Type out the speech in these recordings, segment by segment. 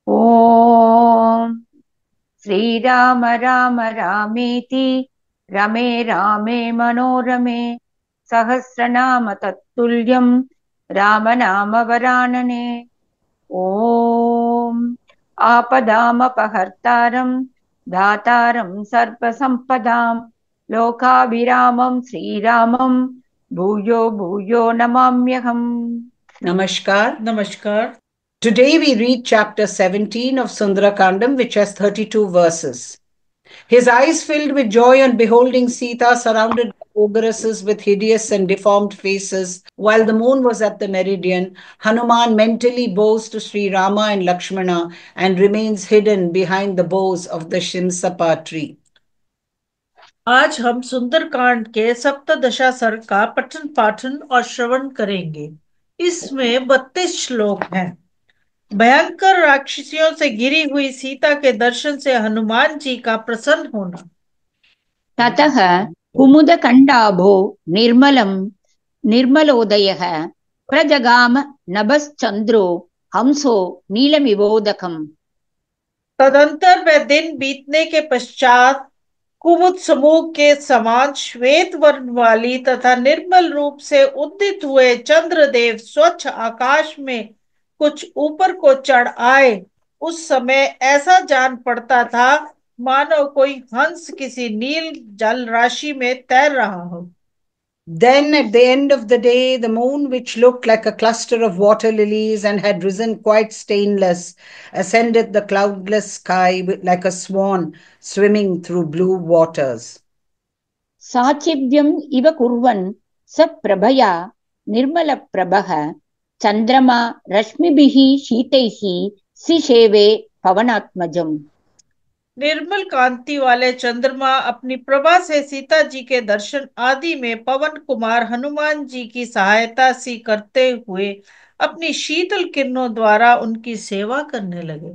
ॐ श्रीराम राम रामेति रमे रामे मनोरमे सहस्रनाम तत्तुल्यं रामनाम वरानने। ॐ आपदामपहर्तारं दातारं सर्वसम्पदां लोकाभिरामं श्रीरामं भूयो भूयो नमाम्यहम्। Namaskar. नमस्कार। Today we read chapter 17 of Sundarakandam, which has 32 verses. His eyes filled with joy on beholding Sita surrounded by ogresses with hideous and deformed faces. While the moon was at the meridian, Hanuman mentally bows to Sri Rama and Lakshmana and remains hidden behind the boughs of the Shimsapa tree. आज हम सुंदरकांड के सप्तदशा सर्ग का पठन पाठन और श्रवण करेंगे। इसमें 32 श्लोक हैं। भयंकर राक्षसियों से घिरी हुई सीता के दर्शन से हनुमान जी का प्रसन्न होना। ततः कुमुदकण्डाभो निर्मलं निर्मलोदयः प्रजगाम नभश्चन्द्रो हंसो नीलमिवोदकम्। तदंतर वह दिन बीतने के पश्चात कुमुद समूह के समान श्वेत वर्ण वाली तथा निर्मल रूप से उदित हुए चंद्रदेव स्वच्छ आकाश में कुछ ऊपर को चढ़ आए। उस समय ऐसा जान पड़ता था मानो कोई हंस किसी नील जल राशि में तैर रहा हो। Then, at the end of the day, the moon, which looked like a cluster of water lilies and had risen quite stainless, ascended the cloudless sky like a swan swimming through blue waters. साचिव्यम् इव कुर्वन् स प्रभया निर्मलप्रभः चन्द्रमा रश्मिभिः शीतैः सिषेवे पवनात्मजम्। निर्मल कांति वाले चंद्रमा अपनी प्रभा से सीता जी के दर्शन आदि में पवन कुमार हनुमान जी की सहायता सी करते हुए अपनी शीतल किरणों द्वारा उनकी सेवा करने लगे।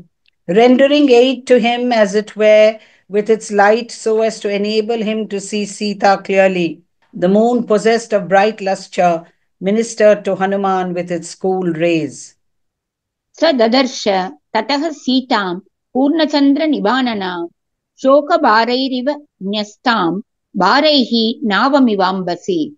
Rendering aid to him, as it were, with its light so as to enable him to see Sita clearly. The moon, possessed of bright lustre, ministered to Hanuman with its cool rays. स ददर्श ततः सीतां पूर्णचन्द्रनिभाननां शोकभारैरिव न्यस्तां भारैः नावमिवाम्बसि।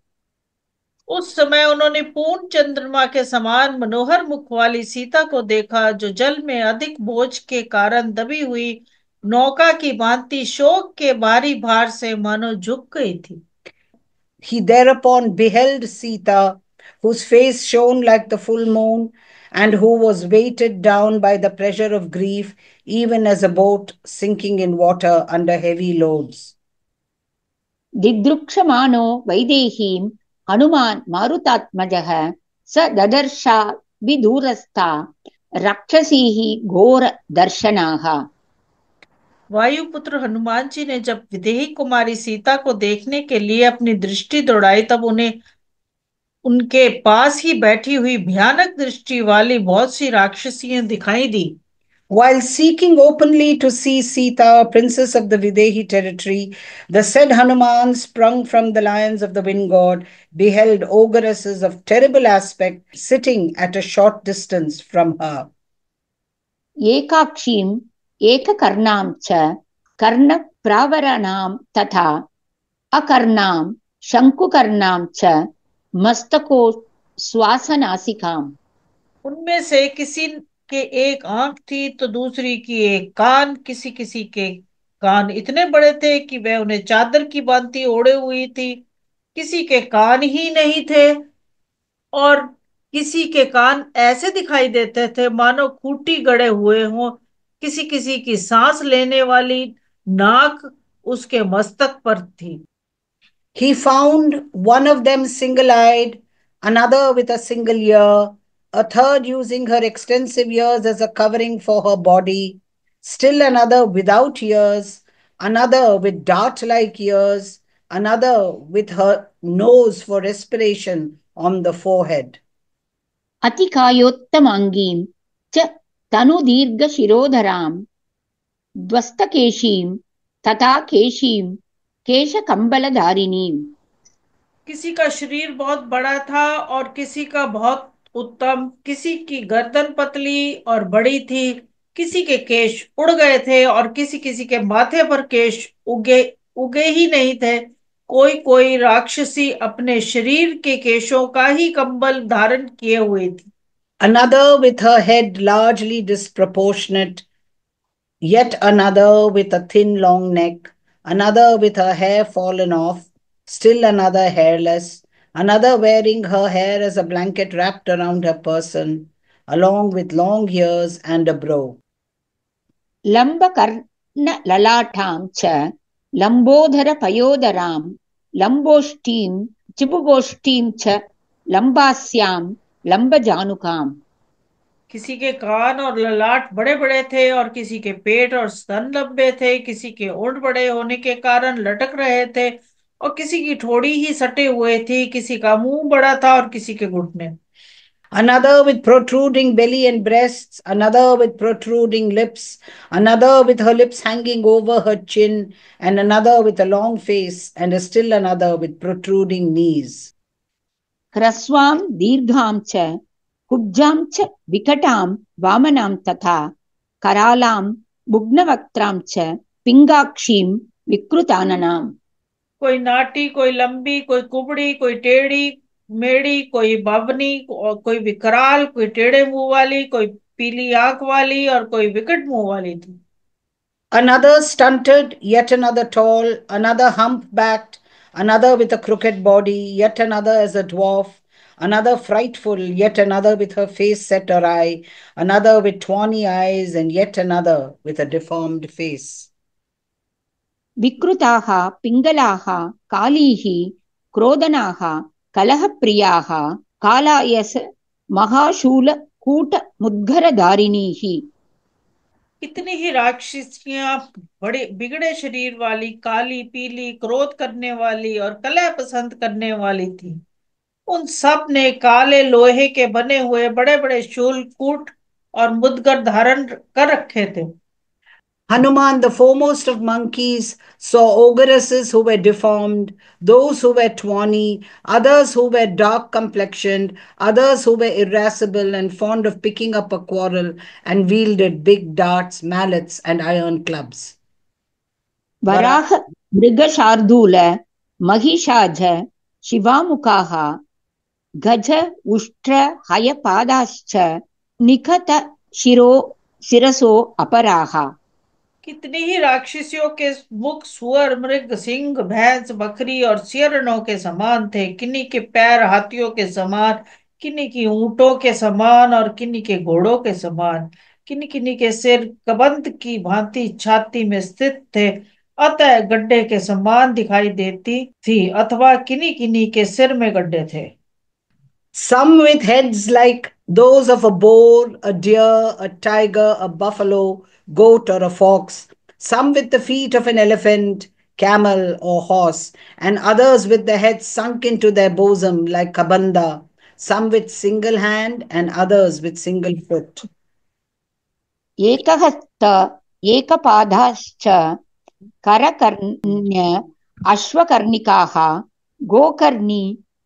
उस समय उन्होंने पूर्ण चंद्रमा के समान मनोहर मुख वाली सीता को देखा, जो जल में अधिक बोझ के कारण दबी हुई नौका की भांति शोक के भारी भार से मानो झुक गई थी। He thereupon beheld Sita, whose face shone like the full moon, and who was weighted down by the pressure of grief, even as a boat sinking in water under heavy loads. दिदृक्षमाणो वैदेहीं Hanuman मारुतात्मजः स ददर्शा विदूरस्था राक्षसीः घोर दर्शनाः। वायुपुत्र हनुमान जी ने जब विदेही कुमारी सीता को देखने के लिए अपनी दृष्टि दौड़ाई, तब उन्हें उनके पास ही बैठी हुई भयानक दृष्टि वाली बहुत सी राक्षसियां दिखाई दी। While seeking openly to see Sita, princess of the Videhi territory, the said Hanuman, sprung from the lions of the wind god, beheld ogresses of terrible aspect sitting at a short distance from her. एकाक्षीम् एककर्णां च कर्णप्रावराणां तथा अकर्णां शंकुकर्णां च मस्तको श्वासनासिकाम्। उनमें से किसी के एक आंख थी तो दूसरी की एक कान, किसी किसी के कान इतने बड़े थे कि वह उन्हें चादर की भांति ओढ़े हुई थी, किसी के कान ही नहीं थे और किसी के कान ऐसे दिखाई देते थे मानो खूंटी गड़े हुए हों। किसी किसी की सांस लेने वाली नाक उसके मस्तक पर थी। He found one of them single eyed, another with a single ear, a third using her extensive ears as a covering for her body, still another without ears, another with dart like ears, another with her nose for respiration on the forehead. अतिकायोत्तमाङ्गीं च तनुदीर्घशिरोधरां ध्वस्तकेशीं तथा केशीं केशकम्बलधारिणीम्। किसी का शरीर बहुत बड़ा था और किसी का बहुत उत्तम, किसी की गर्दन पतली और बड़ी थी, किसी के केश उड़ गए थे और किसी किसी के माथे पर केश उगे उगे ही नहीं थे। कोई कोई राक्षसी अपने शरीर के केशों का ही कंबल धारण किए हुए थी। Another with her head largely disproportionate, yet another with a thin, long neck, another with her hair fallen off, still another hairless, another wearing her hair as a blanket wrapped around her person, along with long ears and a brow. लम्बकर्ण ललाटां च लम्बोदर पयोदरां लम्बोष्टीं चिबुगोष्ठीं च लम्बास्यां लम्बजानुकाम्। किसी के कान और ललाट बड़े बड़े थे और किसी के पेट और स्तन लंबे थे, किसी के ओंठ बड़े होने के कारण लटक रहे थे और किसी की ठोड़ी ही सटे हुए थी, किसी का मुंह बड़ा था और किसी के घुटने। Another with protruding belly and breasts, another with protruding lips, another with her lips hanging over her chin, and another with a long face, and still another with protruding knees. ह्रस्वां दीर्घां च कुब्जां च विकटां वामनां तथा करालां भुग्नवक्त्रां च पिङ्गाक्षीं विकृताननाम्। कोई नाटी, कोई लंबी, कोई कुबड़ी, कोई टेढ़ी मेढ़ी, कोई बावनी और कोई विकराल, कोई टेढ़े मुंह वाली, कोई पीली आंख वाली और कोई विकट मुंह वाली थी। Another stunted, yet another tall, another humpbacked, another with a crooked body, yet another as a dwarf, another frightful, yet another with her face set awry, another with tawny eyes, and yet another with a deformed face. विकृताः पिङ्गलाः कालीः क्रोधनाः कलहप्रियाः कालायस महाशूलकूटमुद्गरधारिणीः। इतनी ही राक्षसियां बड़े बिगड़े शरीर वाली, काली, पीली, क्रोध करने वाली और कलह पसंद करने वाली थी। उन सब ने काले लोहे के बने हुए बड़े बड़े शूल, कूट और मुद्गर धारण कर रखे थे। Hanuman, the foremost of monkeys, saw ogresses who were deformed, those who were tawny, others who were dark complexioned, others who were irascible and fond of picking up a quarrel, and wielded big darts, mallets, and iron clubs. Varaha मृगशार्दूल महिषाज शिवामुखाः गज उष्ट्र हयपादाश्च निखत शिरसो अपराः। कितनी ही राक्षसियों के मुख सुअर, मृग, सिंह, भैंस, बकरी और सियरनों के समान थे। किन्हीं के पैर हाथियों के समान, किन्हीं की ऊंटों के समान और किन्हीं के घोड़ों के समान। किन्हीं किन्हीं के सिर कबंध की भांति छाती में स्थित थे, अतः गड्ढे के समान दिखाई देती थी, अथवा किन्हीं किन्हीं के सिर में गड्ढे थे। Some with heads like those of a boar, a deer, a tiger, a buffalo, goat, or a fox, some with the feet of an elephant, camel, or horse, and others with the heads sunk into their bosom like kabanda, some with single hand and others with single foot. एकहस्त एकपादाश्च करकर्ण्य अश्वकर्णिकाः गोकर्णी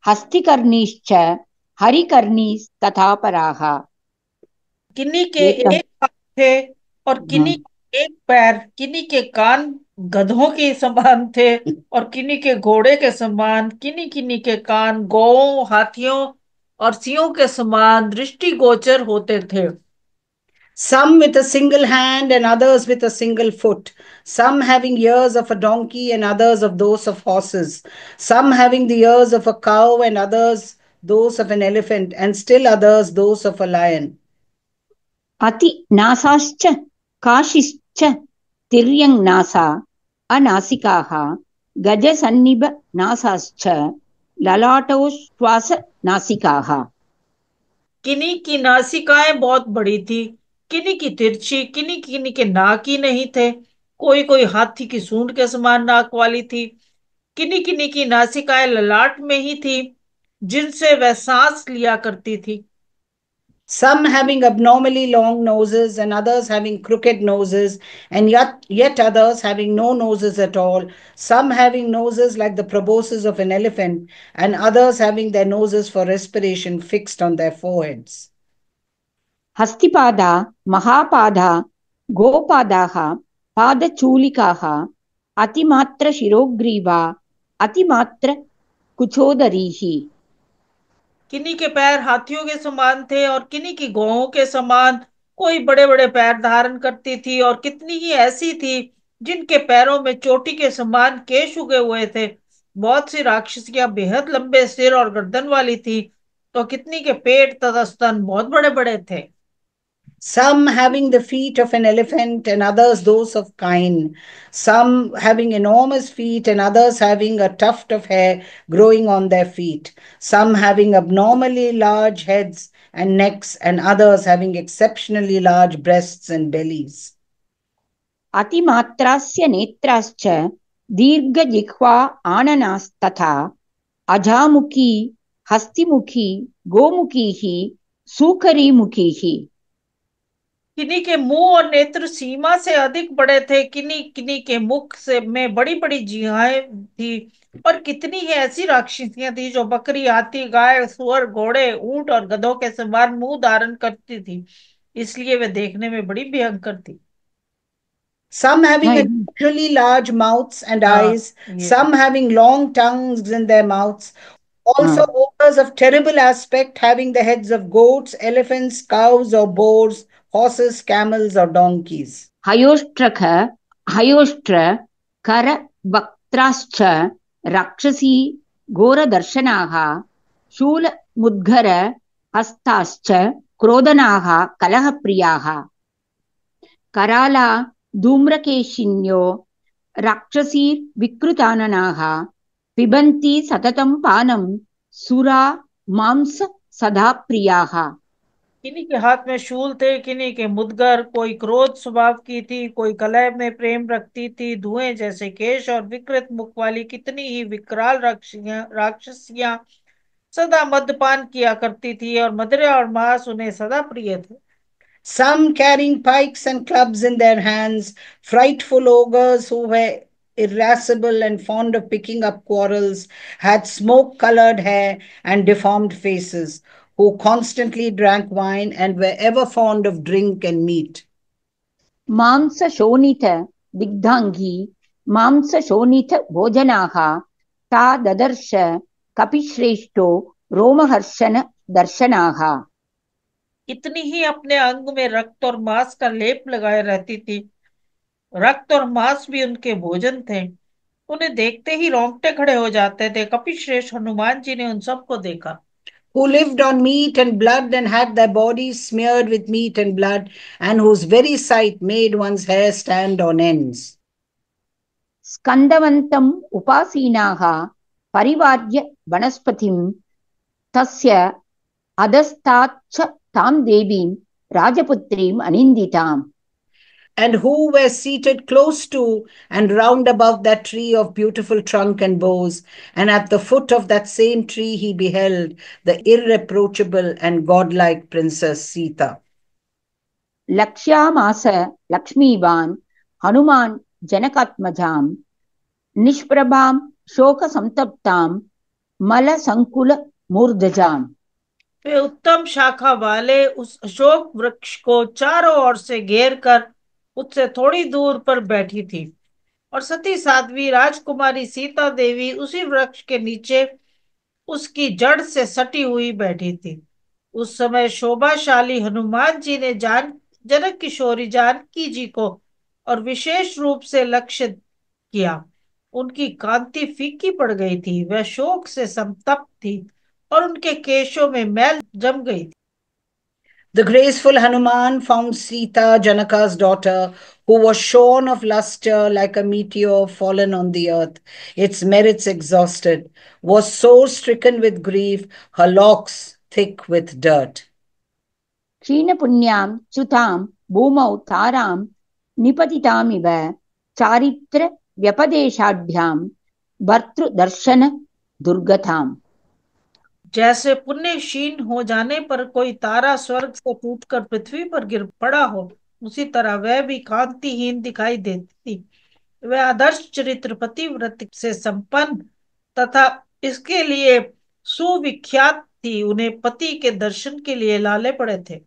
हस्तिकर्णीश्च हरिकर्णी तथा पराः। किन्हीं के एक हाथ थे और किन्हीं के एक पैर, किन्हीं के कान गधों के समान थे और किन्हीं के घोड़े के समान, किन्हीं किन्हीं के कान गौओं, हाथियों और सिंहों के समान दृष्टिगोचर होते थे। Some with a single hand and others with a single foot, some having ears of a donkey and others of those of horses, some having the ears of a cow and others those of an elephant, and still others those of a lion. अति नासाश्च काशिश्च तिर्यङ्नासा अनासिकाः गजसन्निभ नासाश्च ललाटोश्वास नासिकाः। किन्हीं की नासिकाएं बहुत बड़ी थी, किन्हीं की तिरछी, किन्हीं किन्हीं के नाक ही नहीं थे। कोई कोई हाथी की सूंड के समान नाक वाली थी। किन्हीं किन्हीं की नासिकाएं ललाट में ही थी, जिनसे वह सांस लिया करती थी। Some having abnormally long noses and others having crooked noses, and yet others having no noses at all, some having noses like the proboscis of an elephant, and others having their noses for respiration fixed on their foreheads. हस्तिपादा महापादा गोपादाः पादचूलिकाः अतिमात्रशिरोग्रीवा अतिमात्रकुचोदरीः। किन्हीं के पैर हाथियों के समान थे और किन्हीं की गौओं के समान। कोई बड़े बड़े पैर धारण करती थी और कितनी ही ऐसी थी जिनके पैरों में चोटी के समान केश उगे हुए थे। बहुत सी राक्षसियां बेहद लंबे सिर और गर्दन वाली थी, तो कितनी के पेट तथा स्तन बहुत बड़े बड़े थे। Some having the feet of an elephant and others those of kine, some having enormous feet and others having a tuft of hair growing on their feet, some having abnormally large heads and necks, and others having exceptionally large breasts and bellies. अतिमात्रास्य नेत्राश्च दीर्घजिह्वा आननास्तथा अजामुखी हस्तिमुखी गोमुखीः सूकरीमुखीः। किन्हीं के मुंह और नेत्र सीमा से अधिक बड़े थे, किन्हीं किन्हीं के मुख से में बड़ी बड़ी जिह्वाएं थी, और कितनी ही ऐसी राक्षसियां थी जो बकरी, हाथी, गाय, सुअर, घोड़े, ऊंट और गधों के समान मुंह धारण करती थी, इसलिए वे देखने में बड़ी भयंकर थी। Some having हाँ, unusually large mouths and हाँ, eyes, ये some having long tongues in their mouths, also हाँ। ogres of terrible aspect, having the heads of goats, elephants, cows, or boars, horses, camels, or donkeys. हयोष्ट्रख हयोष्ट्र कर वक्त्राश्च राक्षसी घोरदर्शनाः शूलमुद्गर हस्ताश्च क्रोधनाः कलहप्रियाः। कराला धूम्रकेशिन्यो राक्षसीर्विकृताननाः पिबन्ति सततं पानं सुरा मांस सदा प्रियाः। किन्हीं के हाथ में शूल थे, किन्हीं के मुदगर, कोई क्रोध स्वभाव की थी, कोई कलह में प्रेम रखती थी। धुएं जैसे केश और विकृत मुख वाली कितनी ही विकराल राक्षसियां सदा मद्यपान किया करती थी, और मदिरा और मांस उन्हें सदा प्रिय थे। Some carrying pikes and clubs in their hands, frightful ogres who were irascible and fond of picking up quarrels, had smoke colored hair and deformed faces, who constantly drank wine and were ever fond of drink and meat. मांस शोणित दिग्धांगी मांस शोणित भोजनाः ता ददर्श कपिश्रेष्ठो रोमहर्षण दर्शनाः। इतनी ही अपने अंग में रक्त और मांस का लेप लगाए रहती थी। रक्त और मांस भी उनके भोजन थे। उन्हें देखते ही रोंगटे खड़े हो जाते थे। कपिश्रेष्ठ हनुमान जी ने उन सबको देखा। Who lived on meat and blood and had their bodies smeared with meat and blood, and whose very sight made one's hair stand on ends. स्कन्दवन्तम् उपासीनाः परिवार्य वनस्पतिं तस्य अधस्ताच्च तां देवीं राजपुत्रीम् अनिन्दिताम्। And who were seated close to and round about that tree of beautiful trunk and boughs, and at the foot of that same tree he beheld the irreproachable and godlike Princess Sita. लक्ष्यामास लक्ष्मीवान् Hanuman जनकात्मजां निष्प्रभां शोकसंतप्तां मलसंकुलमूर्धजाम्। वे उत्तम शाखा वाले उस अशोक वृक्ष को चारों ओर से घेर कर उससे थोड़ी दूर पर बैठी थी, और सती साध्वी राजकुमारी सीता देवी उसी वृक्ष के नीचे उसकी जड़ से सटी हुई बैठी थी। उस समय शोभाशाली हनुमान जी ने जनक किशोरी जानकी जी को और विशेष रूप से लक्ष्य किया। उनकी कांति फीकी पड़ गई थी, वह शोक से संतप्त थी और उनके केशों में मैल जम गई थी। The graceful Hanuman found Sita, Janaka's daughter, who was shorn of luster like a meteor fallen on the earth, its merits exhausted, was sore stricken with grief, her locks thick with dirt. क्षीणपुण्यां च्युतां भूमौ तारां निपतितामिव चारित्र व्यपदेशाढ्यां भर्तृदर्शन दुर्गताम्। जैसे पुण्य क्षीण हो जाने पर कोई तारा स्वर्ग से टूटकर पृथ्वी पर गिर पड़ा हो, उसी तरह वह भी कांतिहीन दिखाई देती थी। वह आदर्श चरित्र पतिव्रत से संपन्न तथा इसके लिए सुविख्यात थी। उन्हें पति के दर्शन के लिए लाले पड़े थे।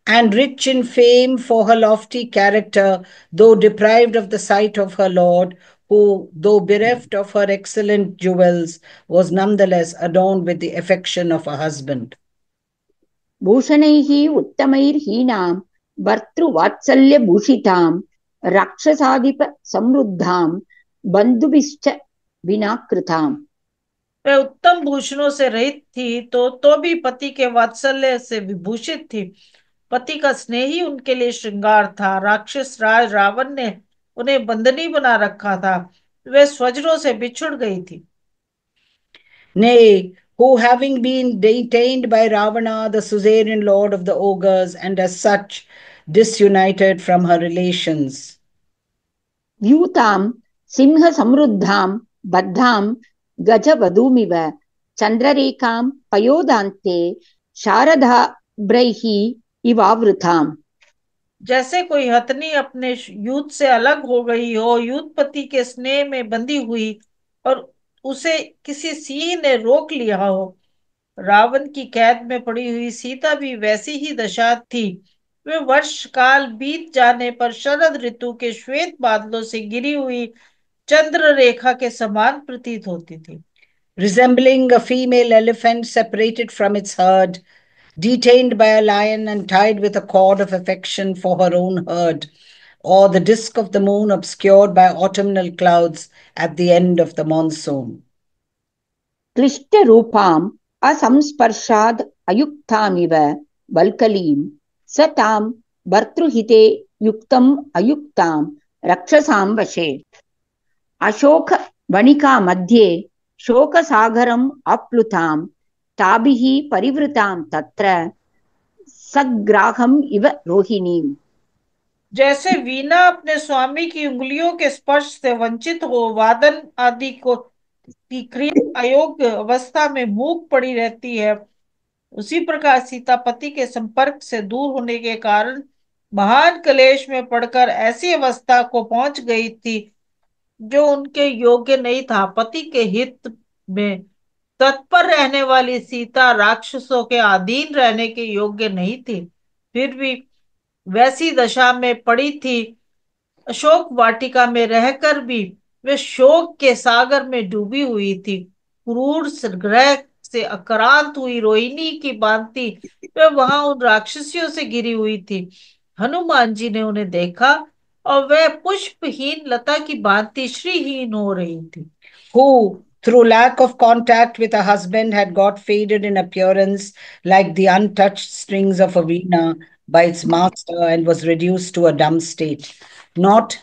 and rich in fame for her lofty character, though deprived of the sight of her lord, who, though bereft of her excellent jewels, was nonetheless adorned with the affection of a husband. भूषणैः उत्तमैर्हीनां भर्तृवात्सल्यभूषितां राक्षसाधिप समृद्धां बंधुभिश्च विना कृताम्। वह उत्तम भूषणों से रहित थी तो भी पति के वात्सल्य से विभूषित थी। पति का स्नेह ही उनके लिए श्रृंगार था। राक्षस राज रावण ने उन्हें बंदनी बना रखा था। वे स्वजनों से बिछुड़ गई थी। Nay, who having been detained by Ravana, the suzerain lord of the ogres, and as such disunited from her relations. व्यूतां Singh समृद्धां बद्धां गजवधूमिव चंद्ररेखां पयोदान्ते शारदाभ्रैः इवावृताम्। जैसे कोई हथनी अपने युद्ध से अलग हो गई हो, युद्धपति के स्नेह में बंधी हुई और उसे किसी सिंह ने रोक लिया हो। रावण की कैद में पड़ी हुई सीता भी वैसी ही दशा थी। वे वर्ष काल बीत जाने पर शरद ऋतु के श्वेत बादलों से घिरी हुई चंद्र रेखा के समान प्रतीत होती थी। Resembling a female elephant separated from its herd, detained by a lion and tied with a cord of affection for her own herd, or the disk of the moon obscured by autumnal clouds at the end of the monsoon. क्लिष्ट रूपाम् असंस्पर्शाद् अयुक्तामिव वल्कलीं स तां भर्तृहिते युक्तम् अयुक्तां रक्षसां वशे। अशोक वणिका मध्ये शोकसागरम् आप्लुतां ताभिः परिवृतां तत्र सग्राहम् इव रोहिणीम्। जैसे वीणा अपने स्वामी की उंगलियों के स्पर्श से वंचित हो वादन आदि को की क्रिया अयोग्य अवस्था में मूक पड़ी रहती है, उसी प्रकार सीता पति के संपर्क से दूर होने के कारण महान क्लेश में पड़कर ऐसी अवस्था को पहुंच गई थी जो उनके योग्य नहीं था। पति के हित में तत्पर रहने वाली सीता राक्षसों के अधीन रहने के योग्य नहीं थी, फिर भी वैसी दशा में पड़ी थी। अशोक वाटिका में रहकर भी वे शोक के सागर में डूबी हुई थी। क्रूर ग्रह से आक्रांत हुई रोहिणी की भांति वे वहां उन राक्षसियों से घिरी हुई थी। हनुमान जी ने उन्हें देखा और वह पुष्पहीन लता की भांति श्रीहीन हो रही थी। Who, through lack of contact with a husband, had got faded in appearance like the untouched strings of a veena by its master and was reduced to a dumb state. Not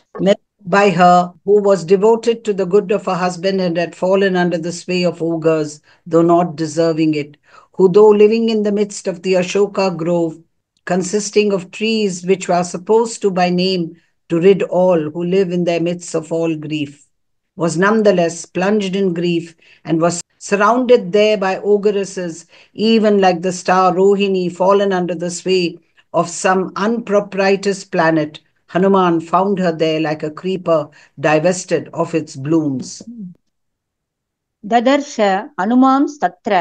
by her, who was devoted to the good of her husband and had fallen under the sway of ogres, though not deserving it, who, though living in the midst of the Ashoka grove, consisting of trees which were supposed to by name to rid all who live in their midst of all grief, was nonetheless plunged in grief and was surrounded there by ogresses, even like the star Rohini fallen under the sway of some unpropitious planet. Hanuman found her there like a creeper divested of its blooms. ददर्श हनुमांस्तत्र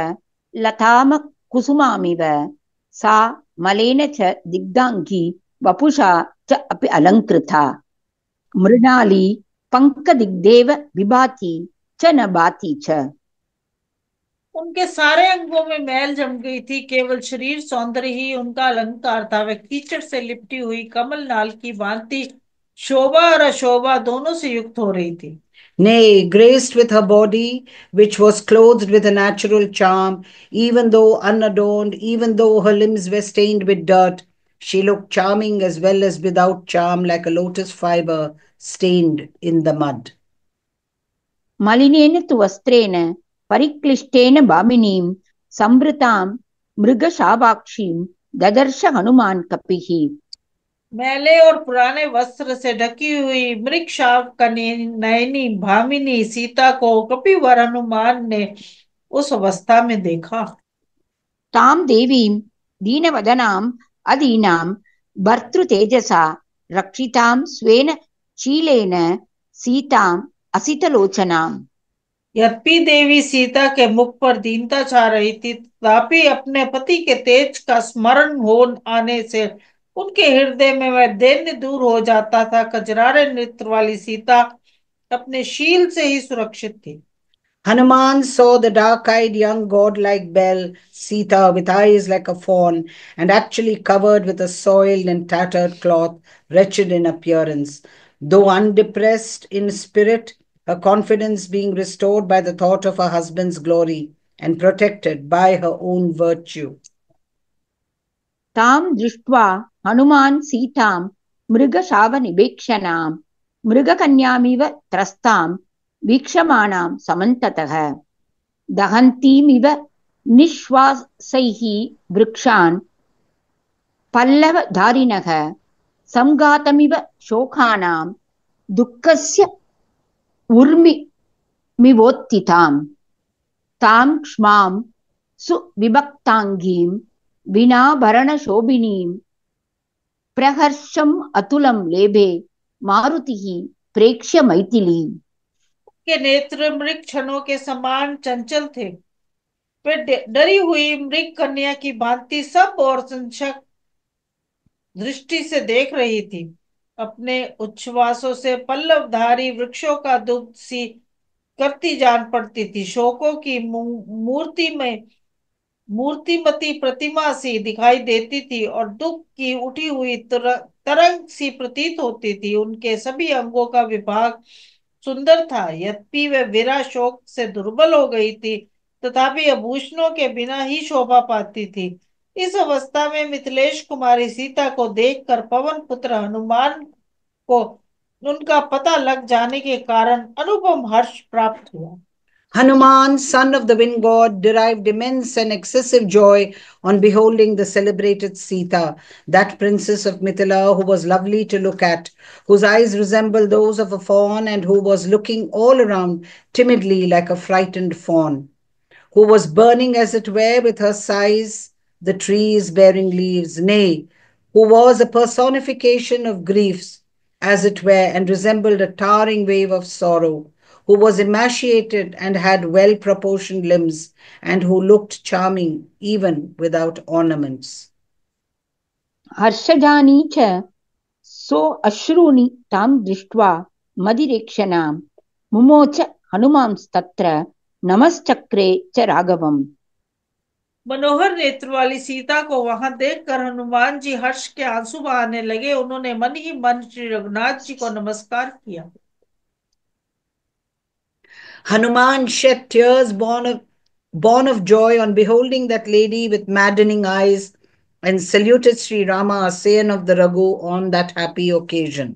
लताम कुसुमामिव सा मलेन च दिग्धांगी वपुषा च अपि अलंकृता मृणाली पंकदिग्देव विभाति च न भाति च। उनके सारे अंगों में मैल जम गई थी, केवल शरीर सौंदर्य ही उनका अलंकार था। वह कीचड़ से लिपटी हुई कमल नाल की भांति शोभा और अशोभा दोनों से युक्त हो रही थी। Nay, graced with her body, which was clothed with a natural charm, even though unadorned, even though her limbs were stained with dirt, she looked charming as well as without charm, like a lotus fiber stained in the mud. मलिनेन तु वस्त्रेण परिक्लिष्टेन भामिनीं संवृतां मृगशाभाक्षीं ददर्श हनुमान कपिः। मैले और पुराने वस्त्र से ढकी हुई मृगशाप का नयनी भामिनी सीता को कपिवर हनुमान ने उस अवस्था में देखा। ताम देवीं दीनवदनां अदीनां भर्तृतेजसा रक्षितां स्वेन शीलेन सीतां असितलोचनाम्। यद्यपि देवी सीता के मुख पर दीनता छा रही थी, तथापि अपने पति के तेज का स्मरण हो आने से उनके हृदय में वह दैन्य दूर हो जाता था। कजरारे नेत्र वाली सीता अपने शील से ही सुरक्षित थी। Hanuman saw the dark-eyed young god-like Belle, Sita, with eyes like a fawn, and actually covered with a soiled and tattered cloth, wretched in appearance. Though undepressed in spirit, her confidence being restored by the thought of her husband's glory and protected by her own virtue. तां दृष्ट्वा हनुमान् सीतां मृगशावनिवेक्षणां मृगकन्यामिव त्रस्तां वीक्षमाणां समन्ततः दहन्तीमिव निःश्वासैः वृक्षान् पल्लवधारिणः संघातमिव शोकानां दुःखस्य उर्मिमिवोत्थितां तां क्ष्मां सुविभक्ताङ्गीं विनाभरणशोभिनीं प्रहर्षम् अतुलं लेभे मारुतिः प्रेक्ष्य मैथिलीम्। के नेत्र मृग क्षणों के समान चंचल थे। वे डरी हुई मृग कन्या की भांति सब और संशक दृष्टि से देख रही थी। अपने उच्छ्वासों से पल्लवधारी वृक्षों का दुग्ध सी करती जान पड़ती थी। शोकों की मूर्ति में मूर्तिमती प्रतिमा सी दिखाई देती थी और दुख की उठी हुई तरंग सी प्रतीत होती थी। उनके सभी अंगों का विभाग सुंदर था। यद्यपि वह वीरा शोक से दुर्बल हो गई थी, तथापि आभूषणों के बिना ही शोभा पाती थी। इस अवस्था में मिथिलेश कुमारी सीता को देखकर पवन पुत्र हनुमान को उनका पता लग जाने के कारण अनुपम हर्ष प्राप्त हुआ। Hanuman, son of the wind god, derived immense and excessive joy on beholding the celebrated Sita, that princess of Mithila who was lovely to look at, whose eyes resembled those of a fawn, and who was looking all around timidly like a frightened fawn, who was burning, as it were, with her sighs the trees bearing leaves, nay, who was a personification of griefs, as it were, and resembled a towering wave of sorrow, who was emaciated and had well proportioned limbs, and who looked charming even without ornaments. हर्षजानी च सो अश्रूणि तां दृष्ट्वा मदिरेक्षणां मुमोच हनुमांस्तत्र नमश्चक्रे च राघवम्। मनोहर नेत्र वाली सीता को वहां देखकर हनुमान जी हर्ष के आंसू बहाने लगे। उन्होंने मन ही मन श्री रघुनाथ जी को नमस्कार किया। Hanuman shed tears born of joy on beholding that lady with maddening eyes, and saluted Sri Rama, son of the Raghu, on that happy occasion.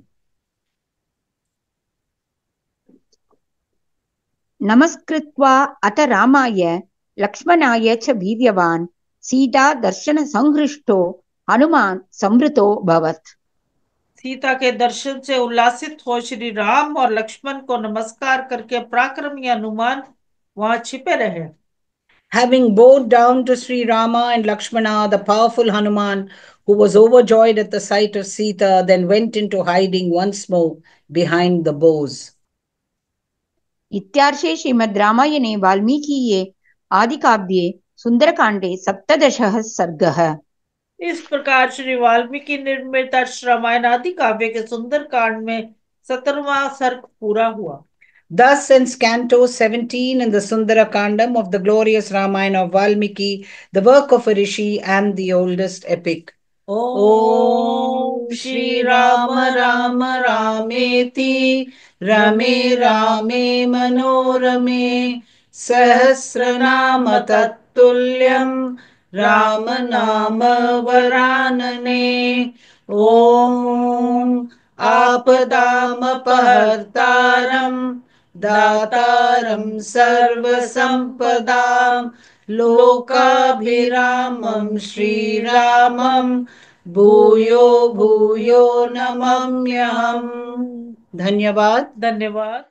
नमस्कृत्वा अथ रामाय लक्ष्मणाय च वीर्यवान् सीता दर्शन संहृष्टो हनुमान् संवृतो भवत्। सीता के दर्शन से उल्लासित हो श्री राम और लक्ष्मण को नमस्कार करके पराक्रमी हनुमान वहां छिपे रहे। Having bowed down to Sri Rama and Lakshmana, the powerful Hanuman, who was overjoyed at the sight of Sita, then went into hiding once more behind the bows. इत्यार्षे श्रीमद् रामायणे वाल्मीकिये आदिकाव्ये सुन्दरकाण्डे 17 सर्गः। इस प्रकार श्री वाल्मीकि निर्मित रामायण आदि काव्य के सुंदर कांड में 17वां सर्ग पूरा हुआ। Thus ends Canto 17 in the Sundara Kandam of the glorious Ramayana of Valmiki, the work of a rishi and the oldest epic. Om Shri Rama Rama Rameti Rame Rame Manorame Sahasranama Tattulyam Rama Nama Varanane Om Apadam Apartaram Dataram Sarva Sampadam Lokabhiramam Shri Ramam Bhuyo Bhuyo Namamyam। धन्यवाद। धन्यवाद।